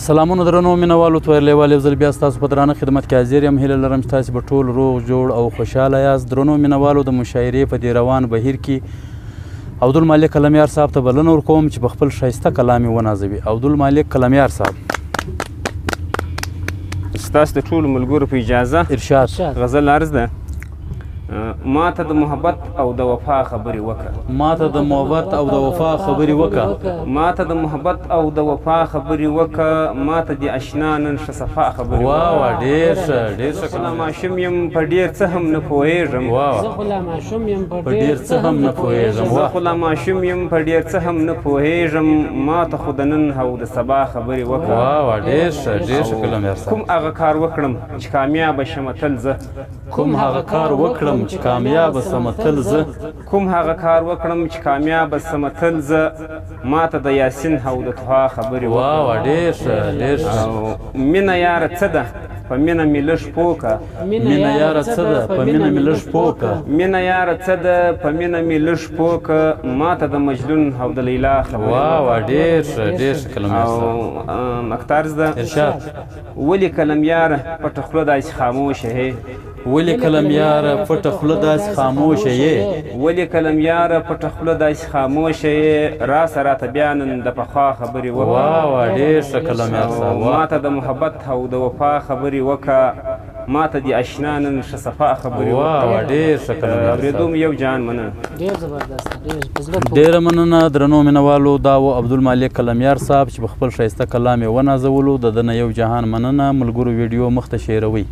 سلامونه درنو مینوالو تویرلیوال یو ځل بیا ستاسو په درانه خدمت کې حاضر یم. هیله لرم چې تاسې به ټول روغ جوړ او خوشحاله یاست. درنو مینوالو د مشاعرې په دې روان بهیر کې عبدالمالک کلمیار صاحب ته بلنه ورکوم چې په خپل ښایسته کلام یې ونازوي. عبدالمالک کلمیار صاحب، ستاسو د ټولو ملګرو په اجازه ارشاد. غزل عرض ده. ما ته د محبت او د وفا خبرې وکړه، ما ته د محبت او د وفا خبرې وکړه، ما ته د محبت او د وفا خبرې وکړه، ما ته د اشنا نن ښه صفا خبرې واه واه، ډېر ښه ډېر ښه زه کلام. ماشوم یم په ډېر څه هم نه پوهېږم، په ډېر څه هم نه پوهېږم. زه خو لا ماشوم یم په ډېر څه هم نه پوهېږم، ما ته خو د نن او د سبا خبرې وکړه. واه واه، ډېر ښه ډېر ښه کلمیار صاحب. کوم هغه کار وکړم چې کامیابه شمه تل زه، کوم هغه کار وکړم چې کامیابه سمه تل زه، کوم هغه کار وکړم چې کامیابه سمه تل زه، ما ته د یاسین او د طه خبرې وکړه. واه واه، ډېر ښه ډېر ښه. او مینه یاره څه ده په مینه مې لږ پوه که، مینه یاره څه ده په مینه مې لږ پوه که، مینه یاره څه ده په مینه مې لږ پوه که، ما ته د مجنون او د لیلا خبرې واه واه، ډېر ښه ډېر ښه کلمیار صاحب. او مکترز ده. ارشاد. ولې کلم یاره پټه خوله داسې خاموشه یې، ولې کلم یاره پټه خوله داسې خاموشه یې، ولې کلم یاره پټه خوله داسې خاموشه یې، راسه راته بیا نن د پخوا خبرې وکړه. واه واه، ډېر ښه کلمیار صاحب. ما ته د محبت او د وفا خبرې وکړه، ما ته د اشنا نن ښه صفا خبرې واه وکړه. واه، ډېر ښه کلمیار اورېدو صاحب. مې یو جان مننه. ډېره مننه درنو مینوالو. دا و عبدالمالک کلمیار صاحب چې په خپل ښایسته کلام یې ونازولو. د ده نه یو جهان مننه. ملګرو ویډیو مخ ته شیروئ.